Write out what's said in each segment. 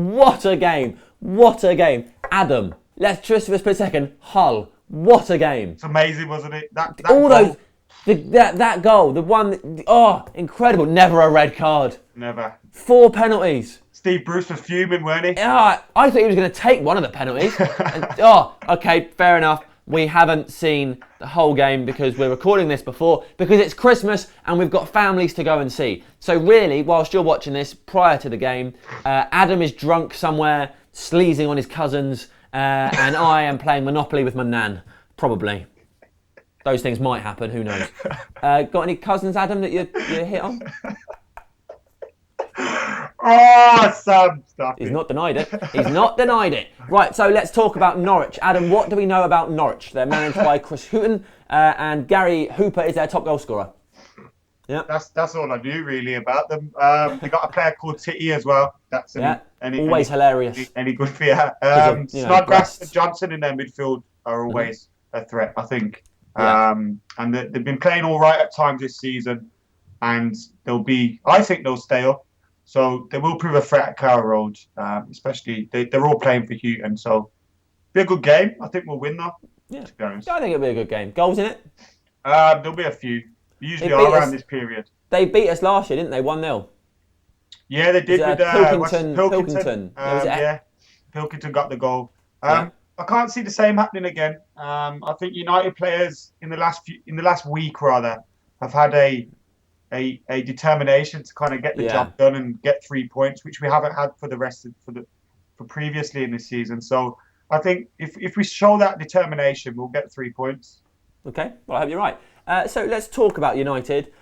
What a game. What a game. Adam, let's just for a split second. Hull, what a game. It's amazing, wasn't it? That All goal. that goal, the one, incredible. Never a red card. Never. 4 penalties. Steve Bruce was fuming, weren't he? I thought he was going to take one of the penalties. Okay, fair enough. We haven't seen the whole game because we're recording this before, because it's Christmas and we've got families to go and see. So really, whilst you're watching this, prior to the game, Adam is drunk somewhere, sleazing on his cousins, and I am playing Monopoly with my nan, probably. Those things might happen, who knows. Got any cousins, Adam, that you hit on? Oh, Sam, stop He's it. not denied it. He's not denied it. Right, so let's talk about Norwich. Adam, what do we know about Norwich? They're managed by Chris Hughton, and Gary Hooper is their top goal scorer. Yeah, That's all I knew really about them. They got a player called Titty as well. That's always hilarious. Any good for you? Snodgrass and Johnson in their midfield are always a threat, I think. Yeah. And they've been playing all right at times this season, and I think they'll stay up. So they will prove a threat at Carrow Road, especially they're all playing for Houghton. So be a good game. I think we'll win though. Yeah, to be honest. I think it'll be a good game. Goals in it? There'll be a few. They usually are around this period. They beat us last year, didn't they? 1-0. Yeah, they did with Pilkington. Pilkington got the goal. I can't see the same happening again. I think United players in the last week rather have had a determination to kind of get the job done and get 3 points, which we haven't had for the rest of for previously in this season. So I think if we show that determination, we'll get 3 points. Okay, well I hope you're right. So let's talk about United.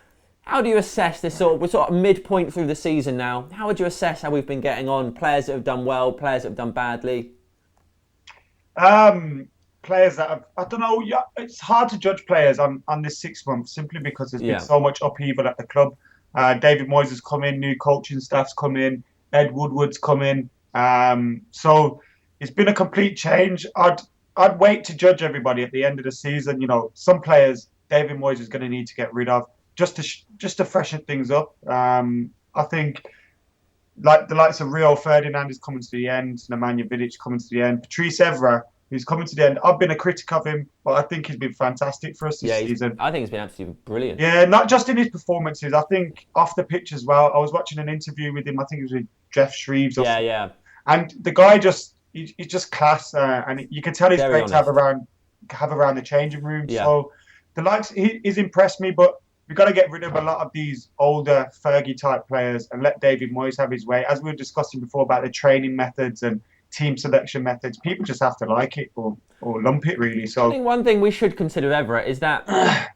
How do you assess this we're sort of midpoint through the season now. How would you assess how we've been getting on? Players that have done well, players that have done badly? Players that have, I don't know, it's hard to judge players on this 6 months simply because there's been so much upheaval at the club. David Moyes has come in, new coaching staff's come in, Ed Woodward's come in. So it's been a complete change. I'd wait to judge everybody at the end of the season. Some players David Moyes is going to need to get rid of just to freshen things up. I think like the likes of Rio Ferdinand is coming to the end, Nemanja Vidic coming to the end, Patrice Evra, who's coming to the end. I've been a critic of him, but I think he's been fantastic for us this season. I think he's been absolutely brilliant. Yeah, not just in his performances. I think off the pitch as well. I was watching an interview with him. I think it was with Jeff Shreves. And the guy he's just class, and you can tell he's Very great honest. to have around the changing room. Yeah. So the likes he's impressed me, but we've got to get rid of a lot of these older Fergie type players and let David Moyes have his way. As we were discussing before about the training methods and team selection methods, people just have to like it or lump it really. So I think one thing we should consider, Everett, is that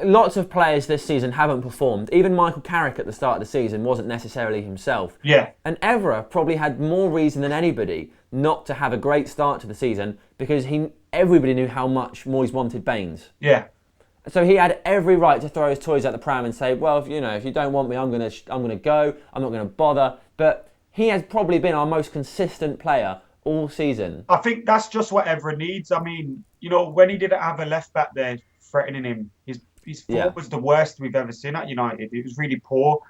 lots of players this season haven't performed. Even Michael Carrick at the start of the season wasn't necessarily himself. Yeah. And Evra probably had more reason than anybody not to have a great start to the season because everybody knew how much Moyes wanted Baines. Yeah. So he had every right to throw his toys at the pram and say, well, if you don't want me, I'm gonna go. I'm not gonna bother. But he has probably been our most consistent player all season. I think that's just what Evra needs. I mean, when he didn't have a left back there threatening him, his form was the worst we've ever seen at United. It was really poor.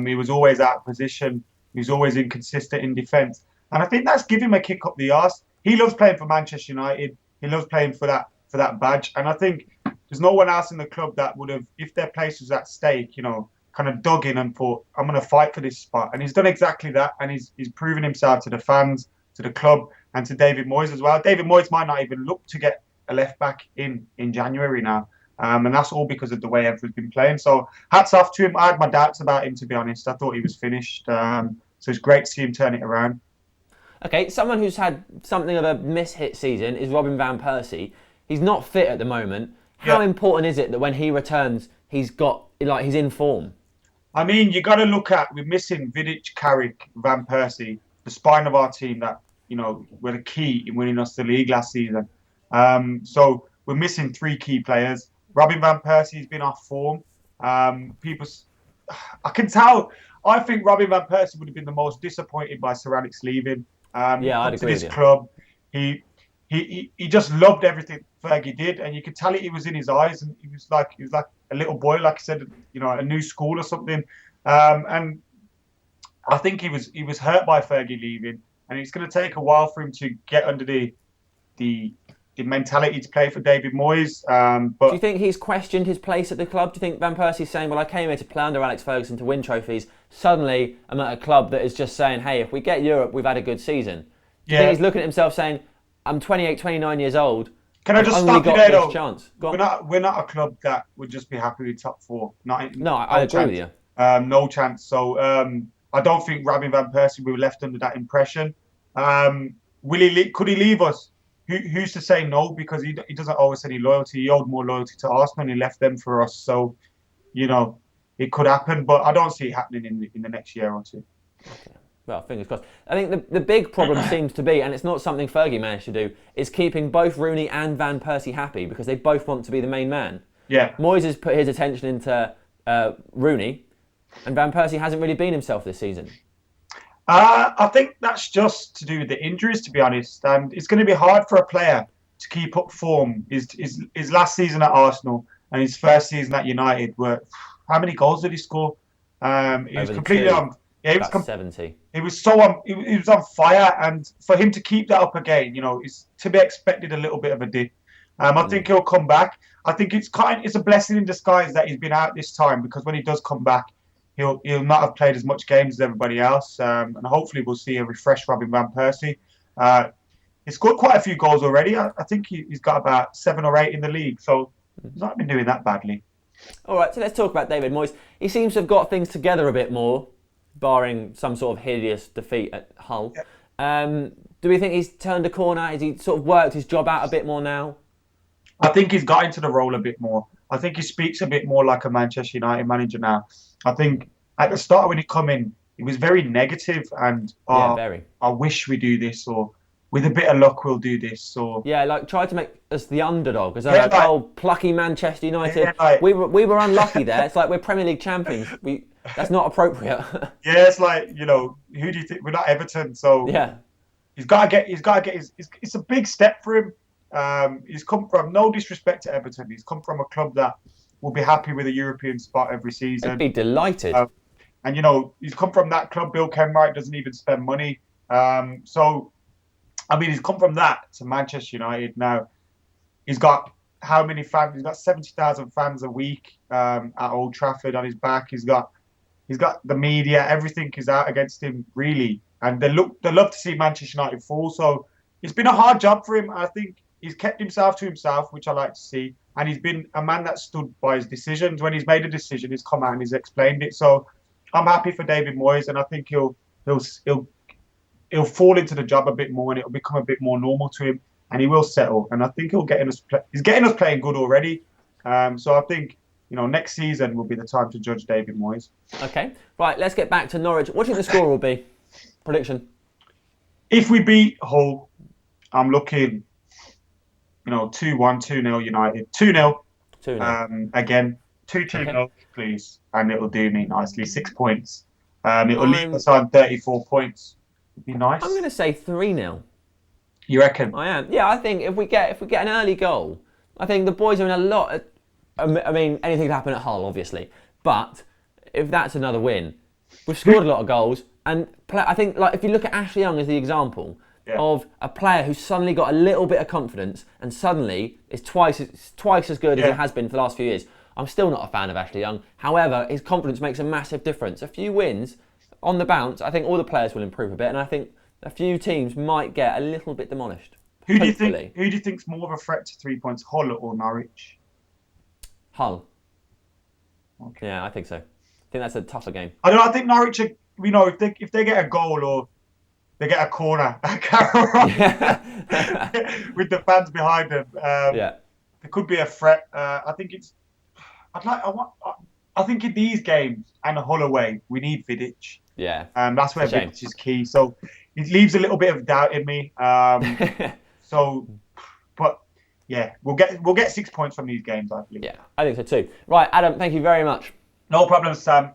He was always out of position. He was always inconsistent in defence. And I think that's given him a kick up the arse. He loves playing for Manchester United. He loves playing for that badge. And I think there's no one else in the club that would have, if their place was at stake, kind of dug in and thought, I'm going to fight for this spot. And he's done exactly that. And he's proven himself to the fans, to the club, and to David Moyes as well. David Moyes might not even look to get a left back in January now. And that's all because of the way Evra's been playing. So hats off to him. I had my doubts about him, to be honest. I thought he was finished. So it's great to see him turn it around. Okay, someone who's had something of a miss-hit season is Robin van Persie. He's not fit at the moment. How important is it that when he returns, he's in form? I mean, you got to look at, we're missing Vidic, Carrick, Van Persie, the spine of our team that, were the key in winning us the league last season. So we're missing 3 key players. Robin van Persie's been off form. I can tell. I think Robin van Persie would have been the most disappointed by Sir Alex leaving. I'd agree with you. Club, he just loved everything Fergie did, and you could tell it was in his eyes, and he was like a little boy, like I said, a new school or something. And I think he was hurt by Fergie leaving, and it's going to take a while for him to get under the mentality to play for David Moyes. But do you think he's questioned his place at the club? Do you think Van Persie's saying, well, I came here to play under Alex Ferguson to win trophies. Suddenly, I'm at a club that is just saying, hey, if we get Europe, we've had a good season. Do you think he's looking at himself saying, I'm 28, 29 years old. Can I just only stop you got there, this though? chance. Go on. We're not a club that would just be happy with top four. No, I agree with you. No chance. So I don't think Robin Van Persie will be left under that impression. Could he leave us? Who's to say no? Because he doesn't owe us any loyalty. He owed more loyalty to Arsenal, and he left them for us. So, it could happen, but I don't see it happening in the next year or two. Okay. Well, fingers crossed. I think the big problem seems to be, and it's not something Fergie managed to do, is keeping both Rooney and Van Persie happy because they both want to be the main man. Yeah. Moyes has put his attention into Rooney, and Van Persie hasn't really been himself this season. I think that's just to do with the injuries, to be honest. And it's going to be hard for a player to keep up form. His last season at Arsenal and his first season at United were, how many goals did he score? He was completely on. Yeah, he was 70. He was he was on fire, and for him to keep that up again, it's to be expected a little bit of a dip. I think he'll come back. I think it's a blessing in disguise that he's been out this time, because when he does come back, he'll not have played as much games as everybody else, and hopefully we'll see a refreshed Robin Van Persie. He's scored quite a few goals already. I think he's got about 7 or 8 in the league, so he's not been doing that badly. All right, so let's talk about David Moyes. He seems to have got things together a bit more, barring some sort of hideous defeat at Hull. Yeah. Do we think he's turned a corner? Has he sort of worked his job out a bit more now? I think he's got into the role a bit more. I think he speaks a bit more like a Manchester United manager now. I think at the start when he come in, he was very negative and, very. I wish we do this, or with a bit of luck we'll do this, or tried to make us the underdog, as plucky Manchester United. We were unlucky there. It's like we're Premier League champions. That's not appropriate. Yeah, it's like, who do you think? We're not Everton, so he's got to get his. It's a big step for him. He's come from, no disrespect to Everton, he's come from a club that will be happy with a European spot every season. I'd be delighted. And he's come from that club. Bill Kenwright doesn't even spend money. He's come from that to Manchester United now. He's got how many fans? He's got 70,000 fans a week at Old Trafford on his back. He's got the media. Everything is out against him, really. And they love to see Manchester United fall. So it's been a hard job for him. I think he's kept himself to himself, which I like to see. And he's been a man that stood by his decisions. When he's made a decision, he's come out and he's explained it. So I'm happy for David Moyes, and I think he'll fall into the job a bit more, and it'll become a bit more normal to him, and he will settle. And I think he's getting us playing good already. So I think next season will be the time to judge David Moyes. Okay, right. Let's get back to Norwich. What do you think the score will be? Prediction. If we beat Hull, I'm looking, 2-1, 2-0 United. 2-0. 2-0. Again, 2-2-0, please. And it'll do me nicely. 6 points. It'll leave us on 34 points. It'd be nice. I'm going to say 3-0. You reckon? I am. Yeah, I think if we get an early goal, I think the boys are in a lot. Anything could happen at Hull, obviously. But if that's another win, we've scored a lot of goals. And I think, if you look at Ashley Young as the example of a player who's suddenly got a little bit of confidence and suddenly is twice as good as he has been for the last few years. I'm still not a fan of Ashley Young. However, his confidence makes a massive difference. A few wins on the bounce, I think all the players will improve a bit, and I think a few teams might get a little bit demolished. Who do you think's more of a threat to 3 points, Hull or Norwich? Hull. Okay. Yeah, I think so. I think that's a tougher game. I think Norwich, if they get a goal or they get a corner, with the fans behind them, there could be a threat. I think in these games and Hull away, we need Vidic. Yeah. That's where Vidic is key. So it leaves a little bit of doubt in me. We'll get 6 points from these games, I believe. Yeah, I think so too. Right, Adam, thank you very much. No problem, Sam.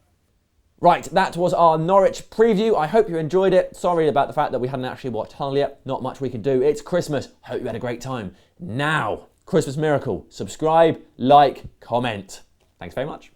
Right, that was our Norwich preview. I hope you enjoyed it. Sorry about the fact that we hadn't actually watched Hull yet. Not much we can do. It's Christmas. Hope you had a great time. Now, Christmas miracle. Subscribe, like, comment. Thanks very much.